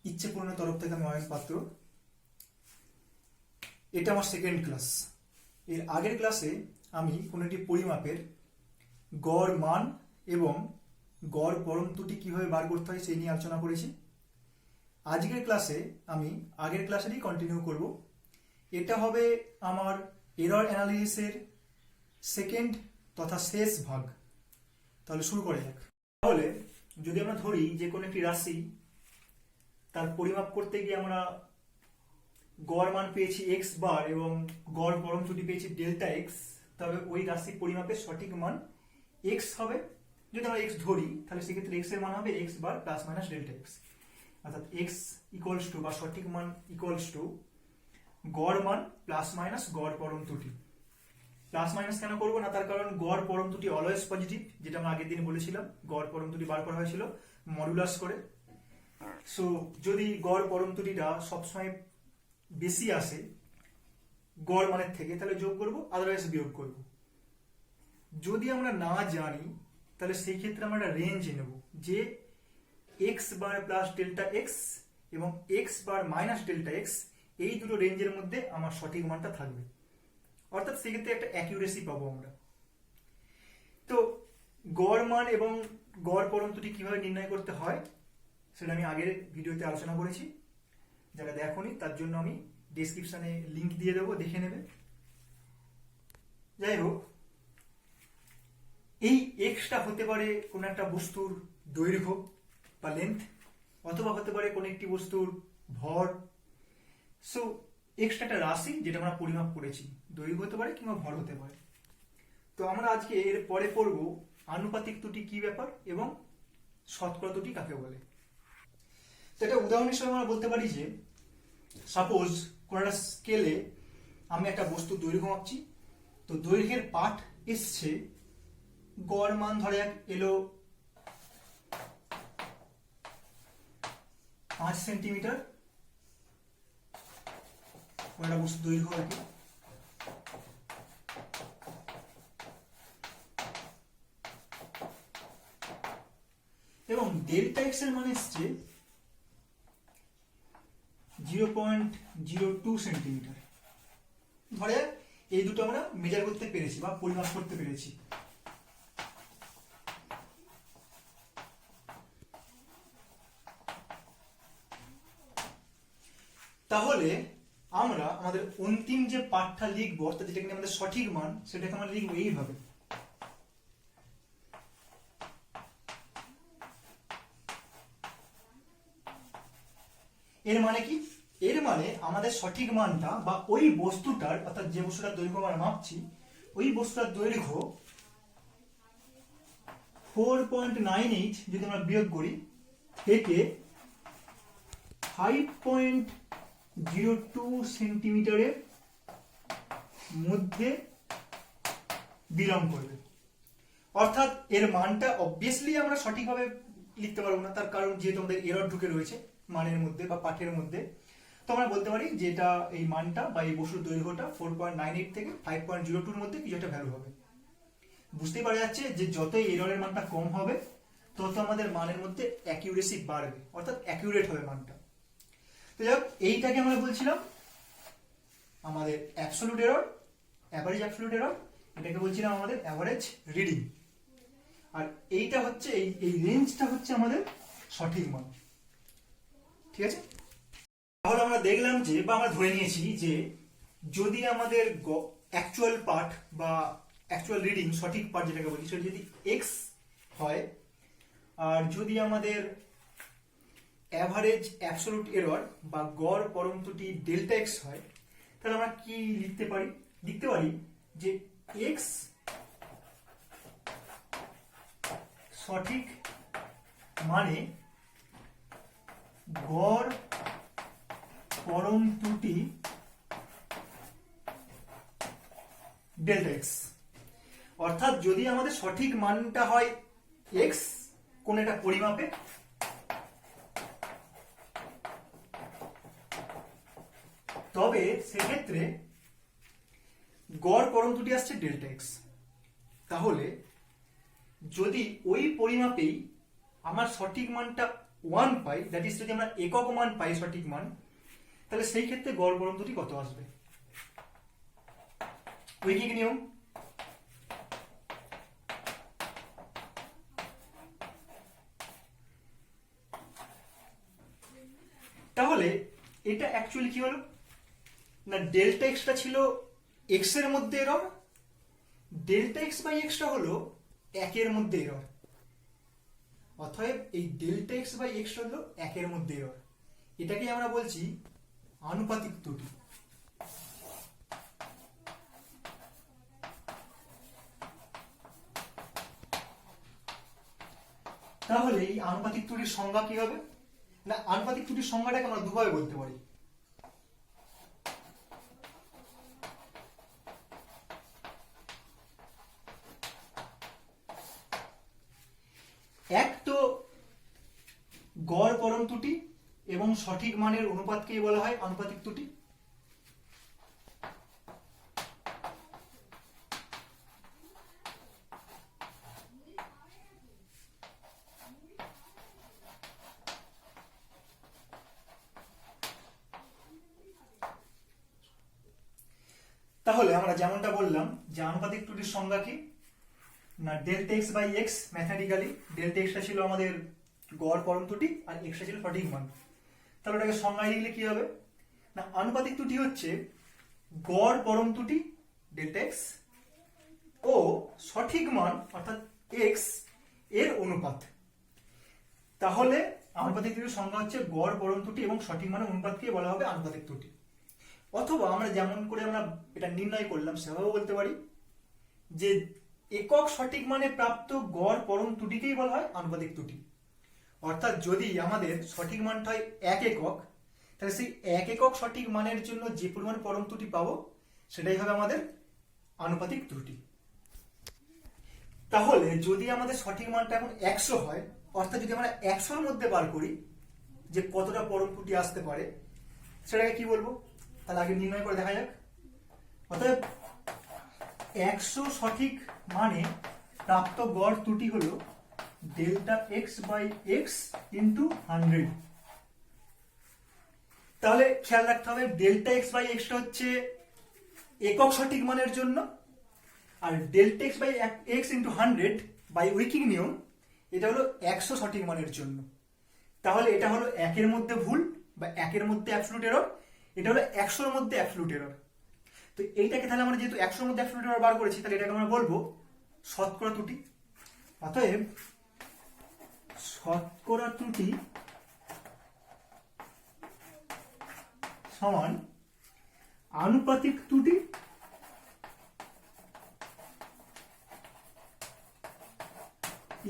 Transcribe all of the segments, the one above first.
ইচ্ছেপূরণের তরফ থেকে আমি অয়ন পাত্র। এটা আমার সেকেন্ড ক্লাস। এর আগের ক্লাসে আমি কোনো একটি পরিমাপের গড় মান এবং গড় পরম ত্রুটি কীভাবে বার করতে হয় সেই নিয়ে আলোচনা করেছি। আজকের ক্লাসে আমি আগের ক্লাসেরই কন্টিনিউ করব। এটা হবে আমার এরর অ্যানালিসিসের সেকেন্ড তথা শেষ ভাগ। তাহলে শুরু করা যাক। তাহলে যদি আমরা ধরি যে কোনো একটি রাশি, তার পরিমাপ করতে গিয়ে আমরা গড় মান পেয়েছি এক্স বার এবং গড় পরম ত্রুটি পেয়েছি ডেল্টা এক্স, তবে ওই রাশির পরিমাপের সঠিক মান এক্স হবে। যদি আমরা এক্স ধরি তাহলে সেক্ষেত্রে এক্স এর মান হবে x bar plus minus delta x, অর্থাৎ এক্স ইকুয়ালস টু বা সঠিক মান ইকুয়ালস টু গড় মান প্লাস মাইনাস গড় পরম ত্রুটি। প্লাস মাইনাস কেন করবো না, তার কারণ গড় পরম ত্রুটি অলওয়েজ পজিটিভ, যেটা আমরা আগের দিন বলেছিলাম। গড় পরম ত্রুটি বার করা হয়েছিল মডুলাস করে। সো যদি গড় পরম ত্রুটিটা সবসময় বেশি আসে গড় মানের থেকে, তাহলে যোগ করব, আদারওয়াইজ বিয়োগ করব। যদি আমরা না জানি তাহলে সেই ক্ষেত্রে আমরা একটা রেঞ্জ নেব, যে x bar plus delta x এবং x bar minus delta x, এই দুটো রেঞ্জের মধ্যে আমার সঠিক মানটা থাকবে। অর্থাৎ সেক্ষেত্রে একটা অ্যাকিউরেসি পাবো আমরা। তো গড় মান এবং গড় পরম ত্রুটি কিভাবে নির্ণয় করতে হয় সেটা আমি আগের ভিডিওতে আলোচনা করেছি। যারা দেখোনি তার জন্য আমি ডেসক্রিপশনে লিংক দিয়ে দেবো, দেখে নেবে। যাই হোক, এই এক্সটা হতে পারে কোনো একটা বস্তুর দৈর্ঘ্য বা লেন্থ, অথবা হতে পারে কোনো একটি বস্তুর ভর। সো এক্সটা একটা রাশি যেটা আমরা পরিমাপ করেছি, দৈর্ঘ্য হতে পারে কিংবা ভর হতে পারে। তো আমরা আজকে এর পরে পড়ব আনুপাতিক ত্রুটি কি ব্যাপার এবং শতকরা ত্রুটি কাকে বলে। তো এটা উদাহরণ হিসেবে আমরা বলতে পারি যে সাপোজ কোনো একটা স্কেলে আমি একটা বস্তুর দৈর্ঘ্য মাপছি। তো দৈর্ঘ্যের পাঠ এসছে, গড় মান ধরে এলো 5 সেন্টিমিটার, কোনো একটা বস্তুর দৈর্ঘ্য আর কি। এবং ডেল্টা এক্স এর মান এসছে 0.02 সেন্টিমিটার। ধরে এই দুটো আমরা মেজার করতে পেরেছি বা পরিমাপ করতে পেরেছি। তাহলে আমরা আমাদের অন্তিম যে পাঠটা লিখবো, অর্থাৎ যেটা কিনা আমাদের সঠিক মান, সেটাকে আমরা লিখবো এইভাবে। এর মানে কি? এর মানে আমাদের সঠিক মানটা বা ওই বস্তুটার, অর্থাৎ যে বস্তুটার দৈর্ঘ্য আমরা মাপছি, ওই বস্তুটার দৈর্ঘ্য 4.98 যদি আমরা বিয়োগ করি থেকে 5.02 সেন্টিমিটারের মধ্যে বিলং করবে। অর্থাৎ এর মানটা অবভিয়াসলি আমরা সঠিকভাবে লিখতে পারবো না, তার কারণ যেহেতু আমাদের এরর ঢুকে রয়েছে মানের মধ্যে বা পাঠের মধ্যে। তো আমরা বলতে পারি যে এটা এই মানটা বা এই বস্তুর দৈর্ঘ্যটা 4.98 থেকে 5.02 মধ্যে কিছু একটা ভ্যালু হবে। বুঝতেই পারা যাচ্ছে যে যত এররের মানটা কম হবে তত আমাদের মানের মধ্যে অ্যাকিউরেসি বাড়বে, অর্থাৎ অ্যাকিউরেট হবে মানটা। তো যাই হোক, এইটাকে আমরা বলছিলাম আমাদের absolute error, average absolute error. এটাকে বলছিলাম আমাদের অ্যাভারেজ রিডিং। আর এইটা হচ্ছে এই রেঞ্জটা হচ্ছে আমাদের সঠিক মান। ঠিক আছে? তাহলে আমরা দেখলাম যে, বা আমরা ধরে নিয়েছি যে যদি আমাদের অ্যাকচুয়াল পার্ট বা অ্যাকচুয়াল রিডিং, সঠিক পার্ট যেটাকে বলি, সেটা যদি এক্স হয়, আর যদি আমাদের অ্যাভারেজ অ্যাবসলিউট এরর বা গড় পরম ত্রুটি ডেল্টা এক্স হয়, তাহলে আমরা কি লিখতে পারি? লিখতে পারি যে এক্স সঠিক মানে গড় পরম ত্রুটি ডেল্টা এক্স। অর্থাৎ যদি আমাদের সঠিক মানটা হয় এক্স কোন একটা পরিমাপে, তবে সেক্ষেত্রে গড় পরম ত্রুটি আসছে ডেল্টা এক্স। তাহলে যদি ওই পরিমাপেই আমার সঠিক মানটা 1 পাই, দ্যাট ইজ যদি আমরা একক মান পাই সঠিক মান, তাহলে সেই ক্ষেত্রে গড় পরম ত্রুটি কত আসবে? ঐকিক নিয়ম, তাহলে এটা অ্যাকচুয়ালি কি হলো না, ডেল্টা এক্সটা ছিল এক্স এর মধ্যে এরর, ডেল্টা এক্স বাই এক্সটা হলো একের মধ্যে এরর। অতএব এই ডেল্টা এক্স বাই এক্স হলো একের মধ্যে এরর, এটাকে আমরা বলছি আনুপাতিক ত্রুটি। তাহলে এই আনুপাতিক ত্রুটির সংজ্ঞা কি হবে না, আনুপাতিক ত্রুটির সংজ্ঞাটাকে আমরা দুভাবে বলতে পারি। এক তো গড় পরম ত্রুটি এবং সঠিক মানের অনুপাতকেই বলা হয় আনুপাতিক ত্রুটি। তাহলে আমরা যেমনটা বললাম যে আনুপাতিক ত্রুটির সংজ্ঞা কি না, delta x by X, mathematically delta এক্সটা ছিল আমাদের গড় পরম ত্রুটি আর এক্সটা ছিল সঠিক মান। তাহলে ওটাকে সংজ্ঞায় লিখলে কি হবে না, আনুপাতিক ত্রুটি হচ্ছে গড় পরম ত্রুটি ডেল্টা এক্স ও সঠিক মান অর্থাৎ এক্স এর অনুপাত। তাহলে আনুপাতিক ত্রুটির সংজ্ঞা হচ্ছে গড় পরম ত্রুটি এবং সঠিক মানের অনুপাতকে বলা হবে আনুপাতিক ত্রুটি। অথবা আমরা যেমন করে আমরা এটা নির্ণয় করলাম সেভাবে বলতে পারি যে একক সঠিক মানে প্রাপ্ত গড় পরম ত্রুটিকেই বলা হয় আনুপাতিক ত্রুটি। অর্থাৎ যদি আমাদের সঠিক মানটা হয় 1 একক, তাহলে সেই 1 একক সঠিক মানের জন্য যে পরিমাণ পরম ত্রুটি পাবো সেটাই হবে আমাদের আনুপাতিক ত্রুটি। তাহলে যদি আমাদের সঠিক মানটা এখন 100 হয়, অর্থাৎ যদি আমরা 100-র মধ্যে বার করি যে কতটা পরম ত্রুটি আসতে পারে, সেটাকে কি বলবো? তাহলে আগে নির্ণয় করে দেখা যাক। অতএব 100 সঠিক মানে প্রাপ্ত গড় ত্রুটি হলো delta x by x into 100। তাহলে খেয়াল রাখতে হবে ডেল্টা এক্স বাই এক্সটা হচ্ছে একক সঠিক মানের জন্য, আর delta x by x into 100 by ঐকিক নিয়ম এটা হলো 100 সঠিক মানের জন্য। তাহলে এটা হলো 1-এর মধ্যে ভুল বা 1-এর মধ্যে অ্যাবসলিউট এরর, এটা হলো 100-র মধ্যে অ্যাবসলিউট এরর। তো এইটাকে তাহলে আমরা যেহেতু 100-র মধ্যে অ্যাবসলিউট এরর বার করেছি, তাহলে এটাকে আমরা বলবো শতকরা ত্রুটি। অতএব শতকরা ত্রুটি সমান আনুপাতিক ত্রুটি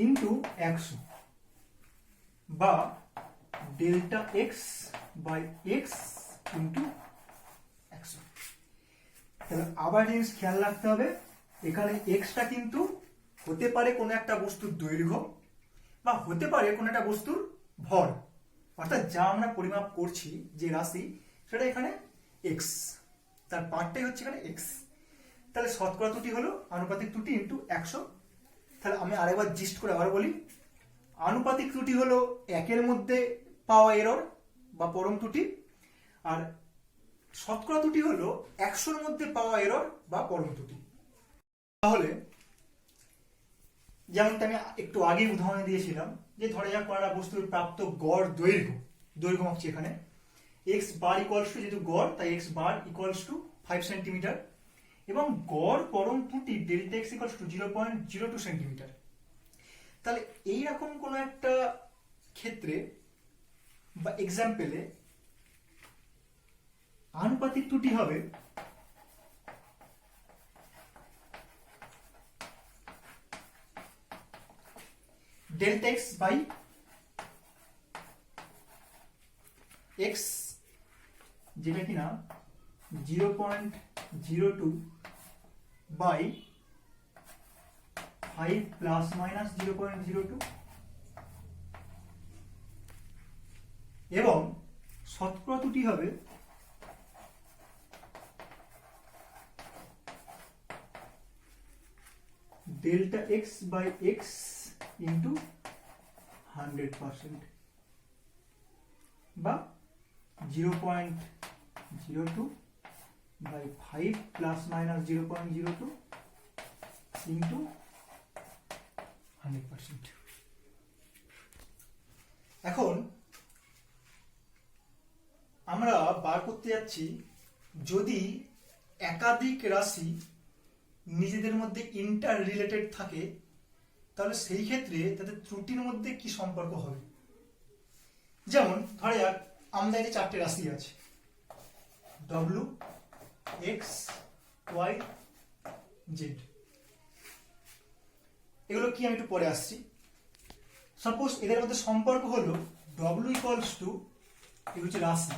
ইন্টু 100 বা delta x by x into 100। তাহলে আবার জিনিস খেয়াল রাখতে হবে, এখানে এক্সটা কিন্তু হতে পারে কোনো একটা বস্তুর দৈর্ঘ্য বা হতে পারে কোনো একটা বস্তুর ভর, অর্থাৎ যা আমরা পরিমাপ করছি যে রাশি সেটা এখানে এক্স, তার পার্টটাই হচ্ছে এখানে এক্স। তাহলে শতকরা ত্রুটি হলো আনুপাতিক ত্রুটি ইন্টু 100। তাহলে আমি আরেকবার জিস্ট করে আবার বলি, আনুপাতিক ত্রুটি হলো 1-এর মধ্যে পাওয়া এরর বা পরম ত্রুটি, আর শতকরা ত্রুটি হলো 100-র মধ্যে পাওয়া এরর বা পরম ত্রুটি। তাহলে যেমনটা আমি একটু আগে উদাহরণ দিয়েছিলাম যে ধরে যাক কোনো একটা বস্তুর প্রাপ্ত গড় দৈর্ঘ্য মাপছি এখানে এক্স বার ইকুয়ালস টু, যেহেতু গড় তাই x bar equals to 5 centimetre এবং গড় পরম ত্রুটি delta x equals to 0.02 centimetre. তাহলে এইরকম কোনো একটা ক্ষেত্রে বা এক্সাম্পলে আনুপাতিক ত্রুটি হবে ডেল্টা এক্স বাই এক্স, যেটা কিনা 0.02 বাই 5 প্লাস মাইনাস 0.02 এবং শতকরা ত্রুটি হবে delta x by x into 100%। 0.02 by 5 plus minus 0.02 into 100%। এখন আমরা বার করতে যাচ্ছি যদি একাধিক রাশি নিজেদের মধ্যে ইন্টার রিলেটেড থাকে তাহলে সেই ক্ষেত্রে তাদের ত্রুটির মধ্যে কি সম্পর্ক হবে। যেমন ধরা যাক আমাদের এই চারটে রাশি আছে ডব্লিউ এক্স ওয়াই জেড, এগুলো কি আমি একটু পরে আসছি। সাপোজ এদের মধ্যে সম্পর্ক হলো ডব্লিউ ইকুয়ালস টু, এগুলো হচ্ছে রাশি,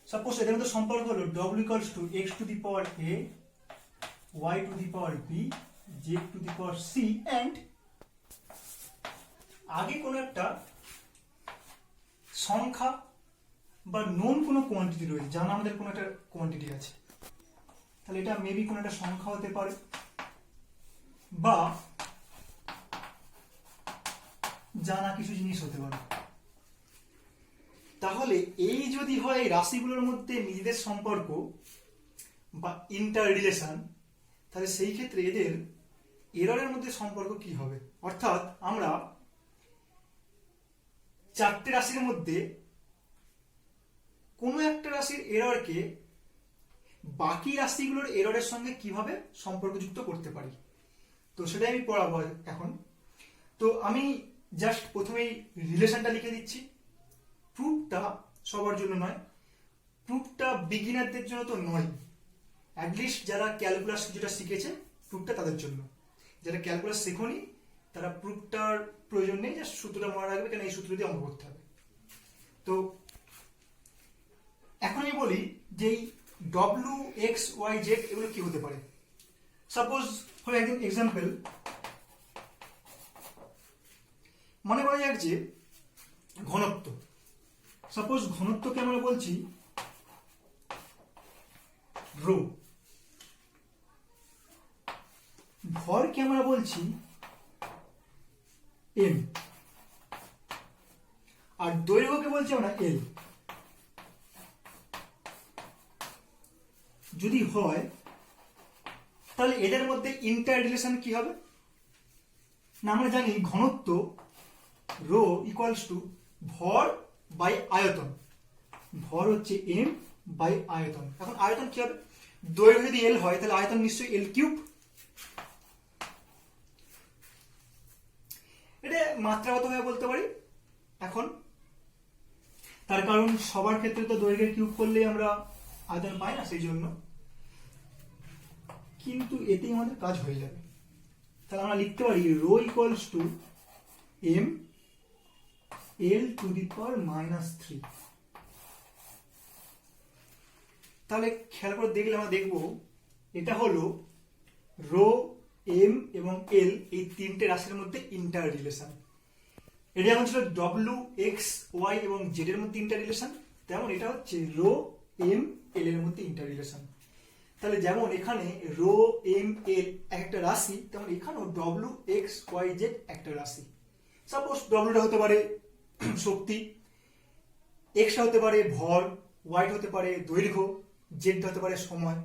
সাপোজ এদের মধ্যে সম্পর্ক হলো W equals to X to the power A Y to the power B Z to the power C and আগে কোনো একটা সংখ্যা বা নোন কোনো কোয়ান্টিটি রয়েছে, জানা আমাদের কোনো একটা কোয়ান্টিটি আছে, তাহলে এটা মেবি কোনো একটা সংখ্যা হতে পারে বা জানা কিছু জিনিস হতে পারে। তাহলে এই যদি হয় রাশিগুলোর মধ্যে নিজেদের সম্পর্ক বা ইন্টার রিলেশন, তাহলে সেই ক্ষেত্রে এদের এররের মধ্যে সম্পর্ক কি হবে। অর্থাৎ আমরা চারটে রাশির মধ্যে কোনো একটা রাশির এররকে বাকি রাশিগুলোর এররের সঙ্গে কিভাবে সম্পর্কযুক্ত করতে পারি, তো সেটাই আমি পড়াবো এখন। তো আমি জাস্ট প্রথমেই রিলেশনটা লিখে দিচ্ছি। প্রুফটা সবার জন্য নয়, প্রুফটা বিগিনারদের জন্য তো নয়, অ্যাটলিস্ট যারা ক্যালকুলাস যেটা শিখেছে প্রুফটা তাদের জন্য। যারা ক্যালকুলাস শেখনি তারা প্রুফটার প্রয়োজন নেই, জাস্ট সূত্রটা মনে রাখবে, কেন এই সূত্র দিয়ে অঙ্ক করতে হবে। তো এখন আমি বলি যে ডব্লিউ এক্স ওয়াই জেড এগুলো কি হতে পারে। সাপোজ ফর এক্সাম্পল মনে করা যাক যে ঘনত্ব, সাপোজ ঘনত্বকে আমরা বলছি রো, ভরকে আমরা বলছি এম, আর দৈর্ঘ্যকে বলছি আমরা এল। যদি হয় তাহলে এদের মধ্যে ইন্টার রিলেশন কি হবে না, আমরা জানি ঘনত্ব রো ইকুয়ালস টু ভর বাই আয়তন, ভর হচ্ছে এম বাই আয়তন। এখন আয়তন কি হবে, দৈর্ঘ্য যদি এল হয় তাহলে আয়তন নিশ্চয়ই এল কিউব। এটা মাত্রাগতভাবে বলতে পারি এখন, তার কারণ সবার ক্ষেত্রে তো দৈর্ঘ্যের কিউব করলেই আমরা আয়তন পাই না, সেই জন্য, কিন্তু এতেই আমাদের কাজ হয়ে যাবে। তাহলে আমরা লিখতে পারি rho equals to M L to the power -3। তাহলে খেয়াল করে দেখলে আমরা দেখবো এটা হলো রো এম এবং এল, এই তিনটে রাশির মধ্যে ইন্টার রিলেশন। এটা যেমন ছিল ডব্লিউ এক্স ওয়াই এবং জেড এর মধ্যে ইন্টার রিলেশন, তেমন এটা হচ্ছে রো এম এল এর মধ্যে ইন্টার রিলেশন। তাহলে যেমন এখানে রো এম এল একটা রাশি, তেমন এখানেও ডব্লিউ এক্স ওয়াই জেড একটা রাশি। সাপোজ ডব্লিউটা হতে পারে শক্তি, এক্সটা হতে পারে ভর, ওয়াইটা হতে পারে দৈর্ঘ্য, জেডটা হতে পারে সময়।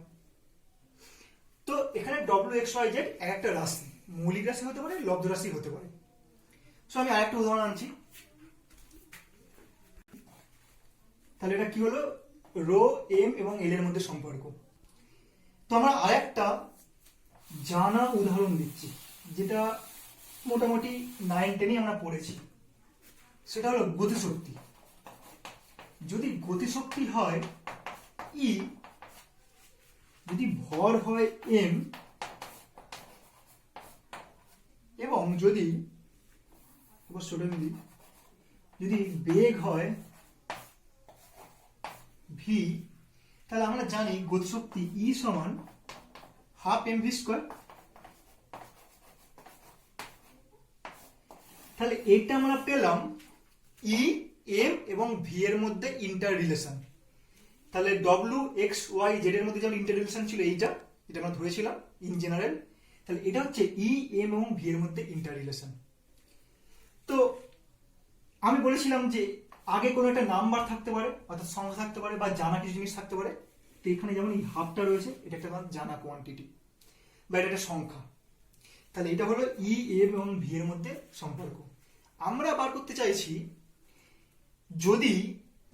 তো এখানে ডব্লিউ এক্স ওয়াই জেড এক একটা রাশি, মৌলিক রাশি হতে পারে, লব্ধ রাশি হতে পারে। সো আমি আরেকটা উদাহরণ আনছি। তাহলে এটা কি হলো, রো এম এবং এল এর মধ্যে সম্পর্ক। তো আমরা আরেকটা জানা উদাহরণ দিচ্ছি, যেটা মোটামুটি 9-10 আমরা পড়েছি, সেটা হলো গতিশক্তি। যদি গতিশক্তি হয় ই, যদি ভর হয় এম, এবং যদি যদি বেগ হয় ভি, তাহলে আমরা জানি গতিশক্তি ই সমান হাফ এম ভি স্কোয়ার। তাহলে এটা আমরা পেলাম ই এম এবং ভি এর মধ্যে ইন্টার রিলেশন। তাহলে ডব্লিউ এক্স ওয়াই জেড এর মধ্যে যেমন ইন্টার রিলেশন ছিল এইটা, এটা আমরা ধরেছিলাম ইন জেনারেল, তাহলে এটা হচ্ছে ই এম এবং ভি এর মধ্যে ইন্টার রিলেশন। তো আমি বলেছিলাম যে আগে কোনো একটা নাম্বার থাকতে পারে, অর্থাৎ সংখ্যা থাকতে পারে, বা জানা কিছু জিনিস থাকতে পারে। তো এখানে যেমন এই হাফটা রয়েছে, এটা একটা জানা কোয়ান্টিটি বা এটা একটা সংখ্যা। তাহলে এটা হলো ই, এম এবং ভি এর মধ্যে সম্পর্ক। আমরা বার করতে চাইছি যদি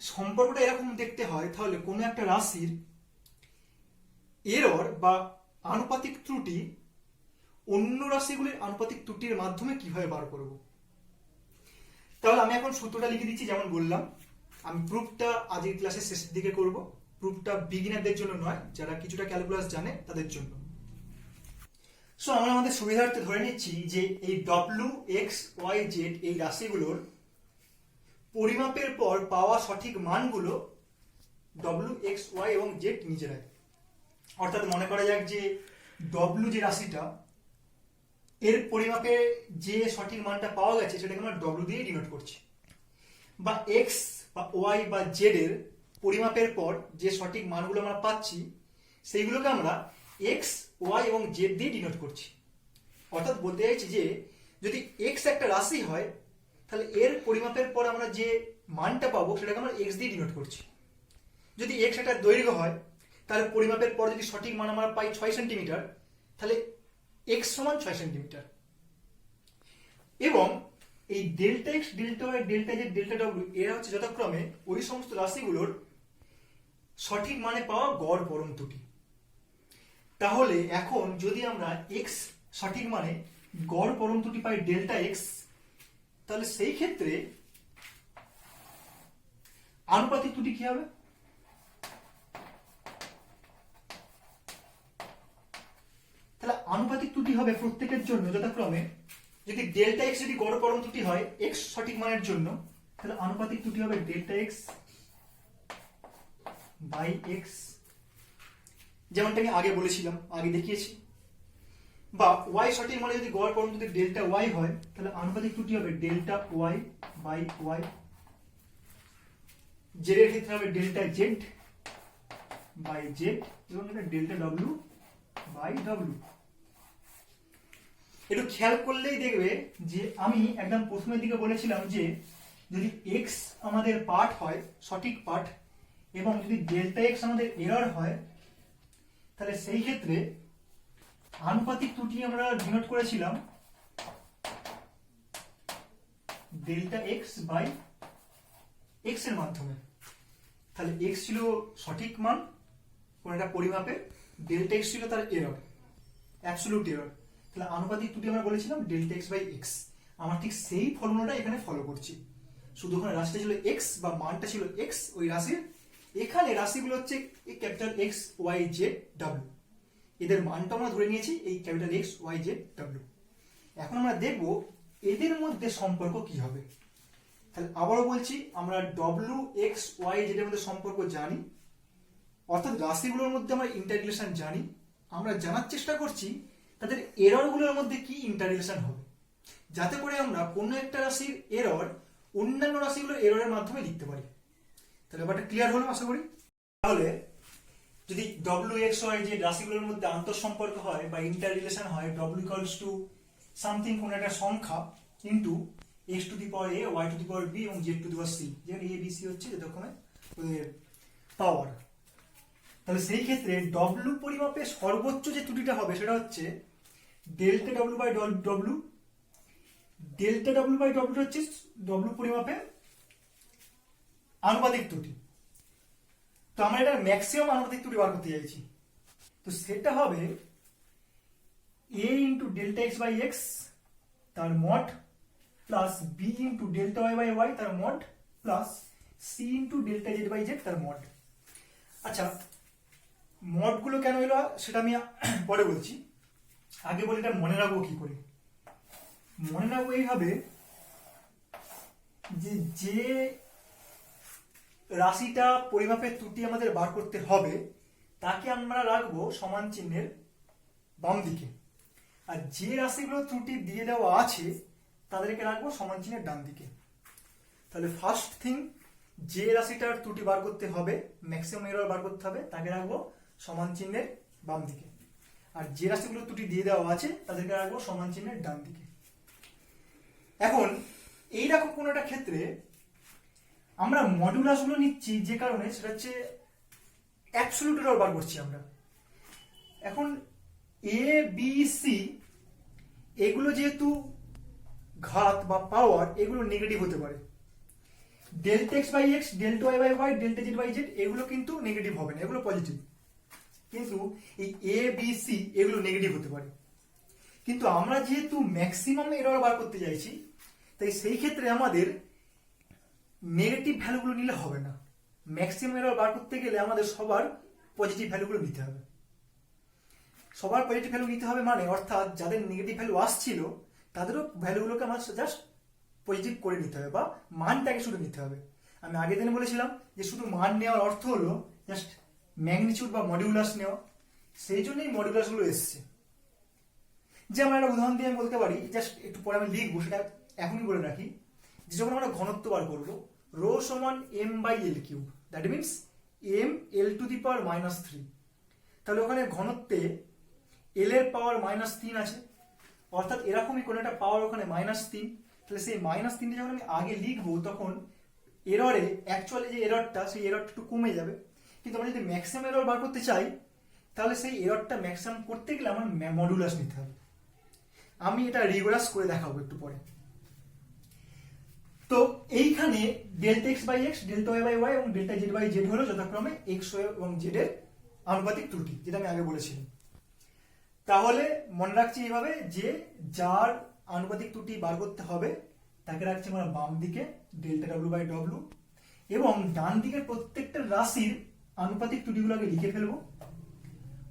সম্পর্কটা এরকম দেখতে হয়, তাহলে কোনো একটা রাশির এরর বা আনুপাতিক ত্রুটি অন্য রাশিগুলির আনুপাতিক ত্রুটির মাধ্যমে কিভাবে বার করব। তাহলে আমি এখন সূত্রটা লিখে দিচ্ছি। যেমন বললাম, আমি প্রুফটা আজকের ক্লাসের শেষের দিকে করব। প্রুফটা বিগিনারদের জন্য নয়, যারা কিছুটা ক্যালকুলাস জানে তাদের জন্য। সো আমরা আমাদের সুবিধার্থে ধরে নিচ্ছি যে এই ডব্লিউ, এক্স, ওয়াই, জেড এই রাশিগুলোর পরিমাপের পর পাওয়া সঠিক মানগুলো ডব্লিউ, এক্স, ওয়াই এবং জেড নিজেরাই। অর্থাৎ মনে করা যাক যে ডব্লিউ যে রাশিটা, এর পরিমাপে যে সঠিক মানটা পাওয়া গেছে সেটাকে আমরা ডব্লিউ দিয়ে ডিনোট করছি, বা এক্স বা ওয়াই বা জেড এর পরিমাপের পর যে সঠিক মানগুলো আমরা পাচ্ছি সেইগুলোকে আমরা এক্স, ওয়াই এবং জেড দিয়ে ডিনোট করছি। অর্থাৎ বলতে চাইছি যে যদি এক্স একটা রাশি হয়, তাহলে এর পরিমাপের পর আমরা যে মানটা পাবো সেটাকে আমরা এক্স দিয়ে ডিনোট করছি। যদি এক্স একটা দৈর্ঘ্য হয়, তাহলে পরিমাপের পর যদি সঠিক মান আমরা পাই 6 সেন্টিমিটার, তাহলে এক্স সমান 6 সেন্টিমিটার। এবং এই delta X, delta Y, delta Z, delta W এরা হচ্ছে যথাক্রমে ওই সমস্ত রাশিগুলোর সঠিক মানে পাওয়া গড় পরম ত্রুটি। তাহলে এখন যদি আমরা এক্স সঠিক মানে গড় পরম ত্রুটি পাই ডেল্টা এক্স, তাহলে সেই ক্ষেত্রে আনুপাতিক ত্রুটি কি হবে? তাহলে আনুপাতিক ত্রুটি হবে প্রত্যেকের জন্য যথাক্রমে, যদি ডেল্টা এক্স যদি গড় পরম ত্রুটি হয় এক্স সঠিক মানের জন্য, তাহলে আনুপাতিক ত্রুটি হবে ডেল্টা এক্স বাই এক্স, যেমনটা আমি আগে বলেছিলাম, আগে দেখিয়েছি। বা ওয়াই সঠিক মানে যদি গড় পরম ত্রুটি ডেল্টা ওয়াই হয়, তাহলে আনুপাতিক ত্রুটি হবে delta Y by Y. Z এর ক্ষেত্রে হবে ডেল্টা জেড বাই জেড, এবং এটা ডেল্টা ডব্লিউ বাই ডব্লিউ। একটু খেয়াল করলেই দেখবে যে আমি একদম প্রথমের দিকে বলেছিলাম যে যদি এক্স আমাদের পার্ট হয়, সঠিক পার্ট, এবং যদি ডেল্টা এক্স আমাদের এরর হয়, তাহলে সেই ক্ষেত্রে আনুপাতিক ত্রুটি আমরা ডিনোট করেছিলাম ডেল্টা এক্স বাই এক্স এর মাধ্যমে। তাহলে এক্স ছিল সঠিক মান কোন একটা পরিমাপে, ডেল্টা এক্স ছিল তার এরর, অ্যাবসলিউট এরর। তাহলে আনুপাতিক ত্রুটি আমরা বলেছিলাম ডেল্টা এক্স বাই এক্স। আমরা ঠিক সেই ফর্মুলাটা এখানে ফলো করছি। শুধু ওখানে রাশিটা ছিল এক্স বা মানটা ছিল এক্স ওই রাশির, এখানে রাশিগুলো হচ্ছে capital X, Y, Z, W. এদের মানটা আমরা ধরে নিয়েছি এই capital X, Y, Z, W. এখন আমরা দেখব এদের মধ্যে সম্পর্ক কি হবে। তাহলে আবারও বলছি, আমরা ডব্লিউ, এক্স, ওয়াই, জেড এর মধ্যে সম্পর্ক জানি, অর্থাৎ রাশিগুলোর মধ্যে আমরা ইন্টাররিলেশন জানি। আমরা জানার চেষ্টা করছি তাদের এররগুলোর মধ্যে কি ইন্টাররিলেশন হবে, যাতে করে আমরা কোনো একটা রাশির এরর অন্যান্য রাশিগুলোর এররের মাধ্যমে লিখতে পারি। তাহলে ব্যাপারটা ক্লিয়ার হলো আশা করি। তাহলে যদি ডব্লিউ, এক্স, ওয়াই, জেড রাশিগুলোর মধ্যে আন্তঃসম্পর্ক হয় বা ইন্টাররিলেশন হয়, ডব্লিউ ইকুয়ালস টু সামথিং কোনো একটা সংখ্যা into x to the power A, Y to the power b এবং z to the power c, যেখানে এ বি সি হচ্ছে যতক্ষণে পাওয়ার। তাহলে সেই ক্ষেত্রে ডব্লিউ পরিমাপে সর্বোচ্চ যে ত্রুটিটা হবে সেটা হচ্ছে delta W by W. Delta W by W হচ্ছে ডব্লিউ পরিমাপে আনুপাতিক ত্রুটি। তো আমরা এটা ম্যাক্সিমাম আনুপাতিক ত্রুটি বার করতে চাইছি, তো সেটা হবে a into delta x by x তার mod plus b into delta Y by y তার mod plus C into delta Z by z তার মড। আচ্ছা, মডগুলো কেন এলো সেটা আমি পরে বলছি, আগে বলি এটা মনে রাখবো কি করে। মনে রাখবো এইভাবে যে যে রাশিটা পরিমাপের ত্রুটি আমাদের বার করতে হবে তাকে আমরা রাখবো সমান চিহ্নের বাম দিকে, আর যে রাশিগুলো ত্রুটি দিয়ে দেওয়া আছে তাদেরকে রাখবো সমান চিহ্নের ডান দিকে। তাহলে ফার্স্ট থিং, যে রাশিটার ত্রুটি বার করতে হবে, ম্যাক্সিমাম এরর বার করতে হবে, তাকে রাখবো সমান চিহ্নের বাম দিকে, আর যে রাশিগুলো ত্রুটি দিয়ে দেওয়া আছে তাদেরকে রাখবো সমান চিহ্নের ডান দিকে। এখন এইরকম কোনো একটা ক্ষেত্রে আমরা মডুলাসগুলো নিচ্ছি, যে কারণে সেটা হচ্ছে অ্যাবসলিউট এরর বার করছি আমরা। এখন এ বি সি এগুলো যেহেতু ঘাত বা পাওয়ার, এগুলো নেগেটিভ হতে পারে। Delta x by X, delta Y by Y, delta Z by Z এগুলো কিন্তু নেগেটিভ হবে না, এগুলো পজিটিভ। কিন্তু এই এ বি সি এগুলো নেগেটিভ হতে পারে। কিন্তু আমরা যেহেতু ম্যাক্সিমাম এরর বার করতে চাইছি, তাই সেই ক্ষেত্রে আমাদের নেগেটিভ ভ্যালুগুলো নিলে হবে না। ম্যাক্সিমাম এরর বার করতে গেলে আমাদের সবার পজিটিভ ভ্যালুগুলো নিতে হবে। সবার পজিটিভ ভ্যালু নিতে হবে মানে অর্থাৎ যাদের নেগেটিভ ভ্যালু আসছিল তাদেরও ভ্যালুগুলোকে আমার জাস্ট পজিটিভ করে নিতে হবে, বা মানটাকে শুধু নিতে হবে। আমি আগের দিনে বলেছিলাম যে শুধু মান নেওয়ার অর্থ হলো জাস্ট ম্যাগনিটিউড বা মডিউলাস নেওয়া, সেই জন্যই মডিউলাসগুলো এসছে। যে আমরা একটা উদাহরণ দিয়ে বলতে পারি, জাস্ট একটু পরে আমি লিখবো, সেটা এখনই বলে রাখি, যে যখন আমরা ঘনত্ব বার করবো রো সমান M by L cube, that means M L to the power -3, তাহলে ওখানে ঘনত্বে এল এর পাওয়ার -3 আছে, অর্থাৎ এরকমই কোনো একটা পাওয়ার ওখানে -3। তাহলে সেই -3 যখন আমি আগে লিখবো তখন এররে অ্যাকচুয়ালি যে এররটা, সেই এররটা একটু কমে যাবে। কিন্তু আমরা যদি ম্যাক্সিমাম এরর বার করতে চাই, তাহলে সেই এররটা ম্যাক্সিমাম করতে গেলে আমার মডুলাস নিতে হবে। আমি এটা রিগোরাস করে দেখাবো একটু পরে। তো এইখানে delta x by X, delta Y by Y এবং ডেল্টা জেড বাই জেড হলো যথাক্রমে এক্স এবং জেড এর আনুপাতিক ত্রুটি, যেটা আমি আগে বলেছিলাম। তাহলে মনে রাখছি এইভাবে যে যার আনুপাতিক ত্রুটি বার করতে হবে তাকে রাখছি আমরা বাম দিকে ডেল্টা ডাব্লিউ বাই ডব্লিউ, এবং ডান দিকের প্রত্যেকটা রাশির আনুপাতিক ত্রুটিগুলোকে লিখে ফেলবো।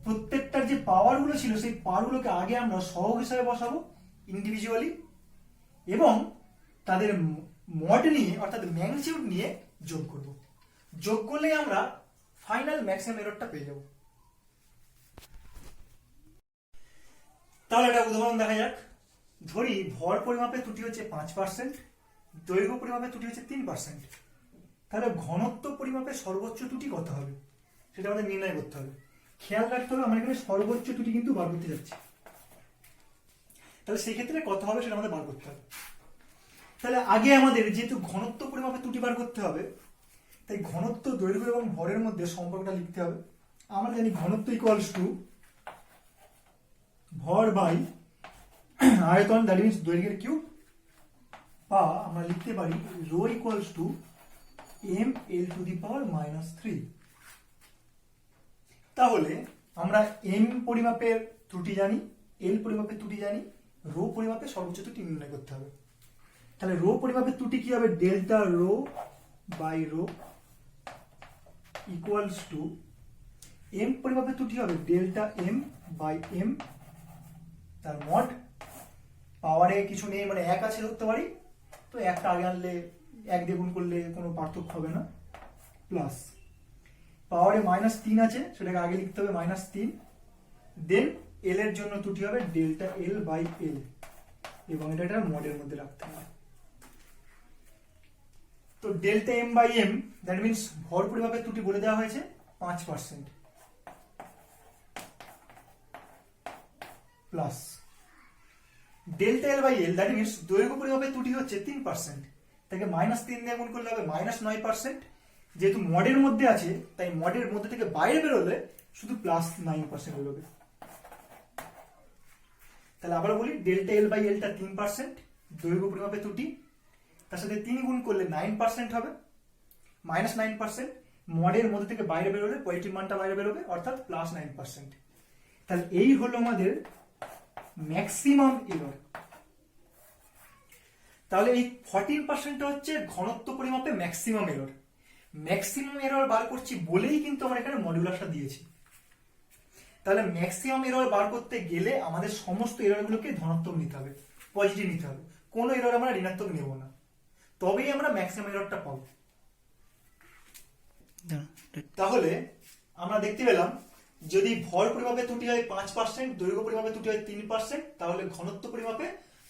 প্রত্যেকটার যে পাওয়ারগুলো ছিল সেই পাওয়ারগুলোকে আগে আমরা সহগ হিসাবে বসাবো ইন্ডিভিজুয়ালি, এবং তাদের মড নিয়ে অর্থাৎ ম্যাগনিটিউড নিয়ে যোগ করব। যোগ করলে আমরা ফাইনাল ম্যাক্সিমাম এররটা পেয়ে যাব। তাহলে একটা উদাহরণ দেখা যাক। ধরি ভর পরিমাপের ত্রুটি হচ্ছে 5%, দৈর্ঘ্য পরিমাপের ত্রুটি হচ্ছে 3%। তাহলে ঘনত্ব পরিমাপের সর্বোচ্চ ত্রুটি কত হবে সেটা আমাদের নির্ণয় করতে হবে। খেয়াল রাখতে হবে আমরা এখানে সর্বোচ্চ ত্রুটি কিন্তু বার করতে যাচ্ছি, তাহলে সেই ক্ষেত্রে কত হবে সেটা আমাদের বার করতে হবে। তাহলে আগে আমাদের যেহেতু ঘনত্ব পরিমাপের ত্রুটি বার করতে হবে, তাই ঘনত্ব, দৈর্ঘ্য এবং ভরের মধ্যে সম্পর্কটা লিখতে হবে। আমরা জানি ঘনত্ব ইকুয়ালস টু ভর বাই আয়তন, দ্যাট মিনস দৈর্ঘ্যের কিউব, বা আমরা লিখতে পারি rho equals to M L to the power -3। তাহলে আমরা এম পরিমাপের ত্রুটি জানি, এল পরিমাপের ত্রুটি জানি, রো পরিমাপের সর্বোচ্চ ত্রুটি নির্ণয় করতে হবে। তাহলে রো পরিমাপের ত্রুটি কি হবে? Delta rho by rho equals to M পরিমাপের ত্রুটি হবে ডেল্টা এম বাই এম, তার মড। পাওয়ারে কিছু নেই মানে 1 আছে ধরতে পারি, তো একটা আগে আনলে 1 দিয়ে গুণ করলে কোনো পার্থক্য হবে না, প্লাস পাওয়ারে -3 আছে, সেটাকে আগে লিখতে হবে -3, দেন এল এর জন্য ত্রুটি হবে ডেল্টা এল বাই এল, এবং এটা মডের মধ্যে রাখতে হবে। তো delta M by M, that means ভর পরিমাপের ত্রুটি বলে দেওয়া হয়েছে 5%, plus delta L by L, that means দৈর্ঘ্য পরিমাপের ত্রুটি হচ্ছে 3%, তাকে -3 দিয়ে গুণ করলে হবে -9%। যেহেতু মডের মধ্যে আছে তাই মডের মধ্যে থেকে বাইরে বেরোলে শুধু +9% বেরোবে। তাহলে আবার বলি, ডেল্টা এল বাই এলটা 3% দৈর্ঘ্য পরিমাপের ত্রুটি, তার সাথে 3 গুণ করলে 9% হবে, -9%। মডের মধ্যে থেকে বাইরে বেরোলে পজিটিভ মানটা বাইরে বেরোবে, অর্থাৎ +9%। তাহলে এই হলো আমাদের ম্যাক্সিমাম এরর। তাহলে এই 14% হচ্ছে ঘনত্ব পরিমাপে ম্যাক্সিমাম এরর। ম্যাক্সিমাম এরর বার করছি বলেই কিন্তু আমরা এখানে মডুলাসটা দিয়েছি। তাহলে ম্যাক্সিমাম এরর বার করতে গেলে আমাদের সমস্ত এররগুলোকে ধনাত্মক নিতে হবে, পজিটিভ নিতে হবে, কোনো এরর আমরা ঋণাত্মক নেব না, তবেই আমরা ম্যাক্সিমাম এররটা পাবো। তাহলে আমরা দেখতে পেলাম যদি ভর পরিমাপে ত্রুটি হয় 5%, দৈর্ঘ্য পরিমাপে ত্রুটি হয় 3%, তাহলে ঘনত্ব পরিমাপে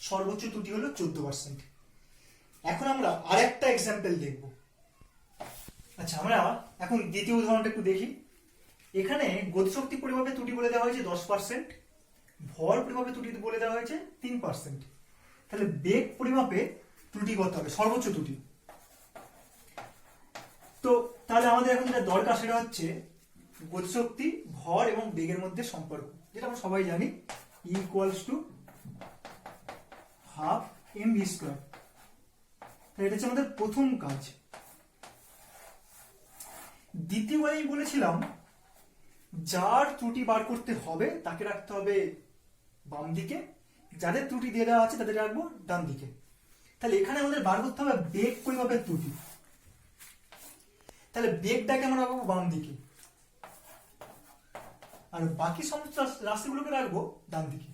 সর্বোচ্চ ত্রুটি হলো 14%। এখন আমরা আরেকটা এক্সাম্পল দেখব। আচ্ছা, আমরা এখন দ্বিতীয় উদাহরণটা একটু দেখি। এখানে গতিশক্তি পরিমাপে ত্রুটি বলে দেওয়া হয়েছে 10%, ভর পরিমাপে ত্রুটি বলে দেওয়া হয়েছে 3%। তাহলে বেগ পরিমাপে ত্রুটি কত হবে, সর্বোচ্চ ত্রুটি। তো তাহলে আমাদের এখন যেটা দরকার সেটা হচ্ছে গতিশক্তি, ভর এবং বেগের মধ্যে সম্পর্ক, যেটা আমরা সবাই জানি, equals to half mv square. এটা হচ্ছে আমাদের প্রথম কাজ। দ্বিতীয়বার আমি বলেছিলাম যার ত্রুটি বার করতে হবে তাকে রাখতে হবে বাম দিকে, যাদের ত্রুটি দিয়ে দেওয়া আছে তাদের রাখবো ডান দিকে। তাহলে এখানে আমাদের বার করতে হবে বেগ পরিমাপের ত্রুটি। তাহলে বেগটাকে আমরা রাখবো বাম দিকে, আর বাকি সমস্ত রাশিগুলোকে রাখবো ডান দিকে।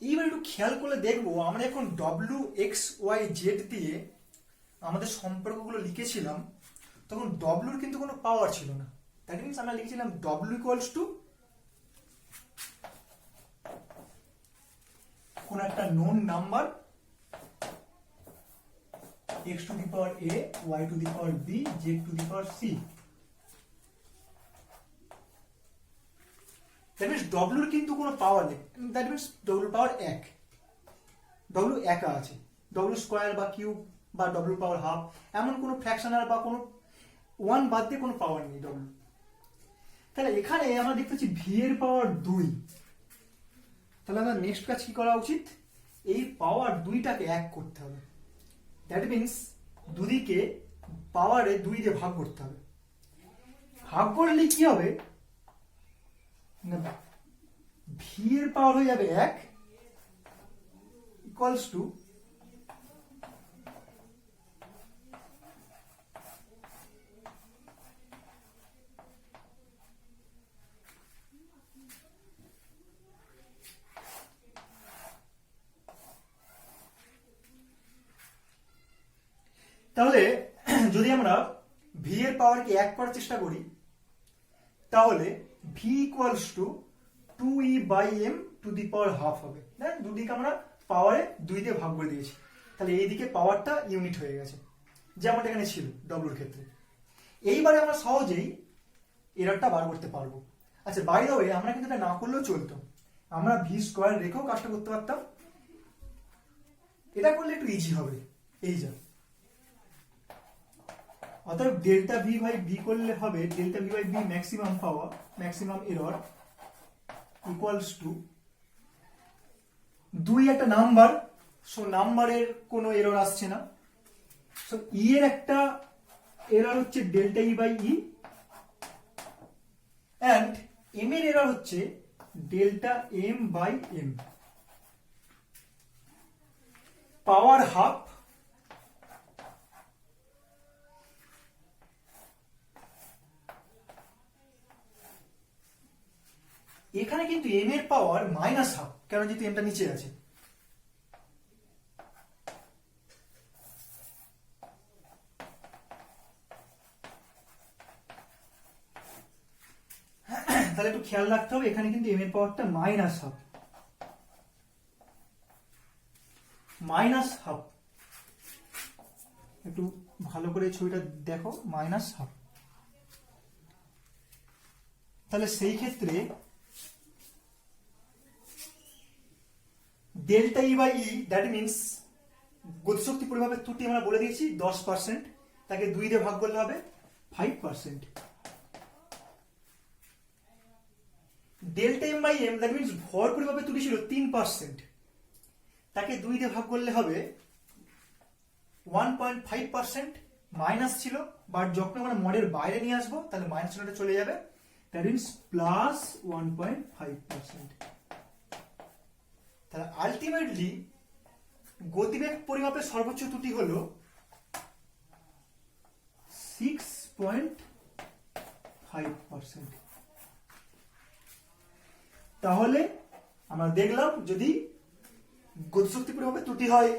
এইবার একটু খেয়াল করলে দেখবো আমরা এখন WXYZ দিয়ে আমাদের সম্পর্কগুলো লিখেছিলাম, তখন W কিন্তু কোনো পাওয়ার ছিল না। দ্যাট মিনস আমরা লিখেছিলাম W ইকুয়ালস টু কোন একটা known number x two the power a, y two the power b, z two the power c। That means W কিন্তু কোনো পাওয়ার নেই, that means W power 1, W একা আছে। W স্কয়ার বা কিউব বা W power half এমন কোনো fractional বা কোনো 1 বাদ দিয়ে কোনো পাওয়ার নেই W। তাহলে এখানে আমরা দেখতে পাচ্ছি v এর পাওয়ার 2। তাহলে আমরা নেক্সট কাজ কি করা উচিত, এই পাওয়ার 2টাকে 1 করতে হবে। দ্যাট মিনস দুদিকে পাওয়ারে 2 দিয়ে ভাগ করতে হবে। ভাগ করলে কি হবে, v এর পাওয়ার হয়ে যাবে 1 ইকুয়ালস টু তাহলে যদি আমরা v এর পাওয়ারকে 1 করার চেষ্টা করি তাহলে v equals to 2e by m to the power half হবে। দেখ দুদিকে আমরা পাওয়ারে 2 দিয়ে ভাগ করে দিয়েছি, তাহলে এই দিকে পাওয়ারটা ইউনিট হয়ে গেছে যেমনটা এখানে ছিল ডব্লুর ক্ষেত্রে। এইবারে আমরা সহজেই এররটা বার করতে পারবো। আচ্ছা বাই দ্য ওয়ে, আমরা কিন্তু এটা না করলেও চলতো, আমরা ভি স্কয়ার রেখেও কাজটা করতে পারতাম। এটা করলে একটু ইজি হবে, এই যা। অতএব ডেল্টা ভি বাই বি করলে হবে delta V by B maximum power, maximum error equals to 2 একটা নাম্বার, সো নাম্বারের কোনো এরর আসছে না। সো ই এর একটা এরর হচ্ছে delta E by E, and M এর এরর হচ্ছে delta M by M. Power half এখানে কিন্তু এম এর পাওয়ার মাইনাস হাফ, কারণ যেহেতু এমটা নিচে আছে। তাহলে একটু খেয়াল রাখতে হবে, এখানে কিন্তু এম এর পাওয়ারটা মাইনাস হাফ, মাইনাস হাফ। একটু ভালো করে ছবিটা দেখো, মাইনাস হাফ। তাহলে সেই ক্ষেত্রে delta E by E, that means গতিশক্তি পরিমাপের ত্রুটি আমরা বলে দিয়েছি 10%, তাকে 2 দিয়ে ভাগ করলে হবে 5%। Delta M by M, that means ভর পরিমাপের ত্রুটি ছিল 3%, তাকে 2 দিয়ে ভাগ করলে হবে 1.5%। মাইনাস ছিল, বাট যখন আমরা মডের বাইরে নিয়ে আসবো তাহলে মাইনাস চিহ্নটা চলে যাবে, দ্যাট মিনস প্লাস 1.5%। তাহলে আলটিমেটলি গতিবেগ পরিমাপের সর্বোচ্চ ত্রুটি হলো 6.5%। তাহলে আমরা দেখলাম যদি গতিশক্তি পরিমাপের ত্রুটি হয়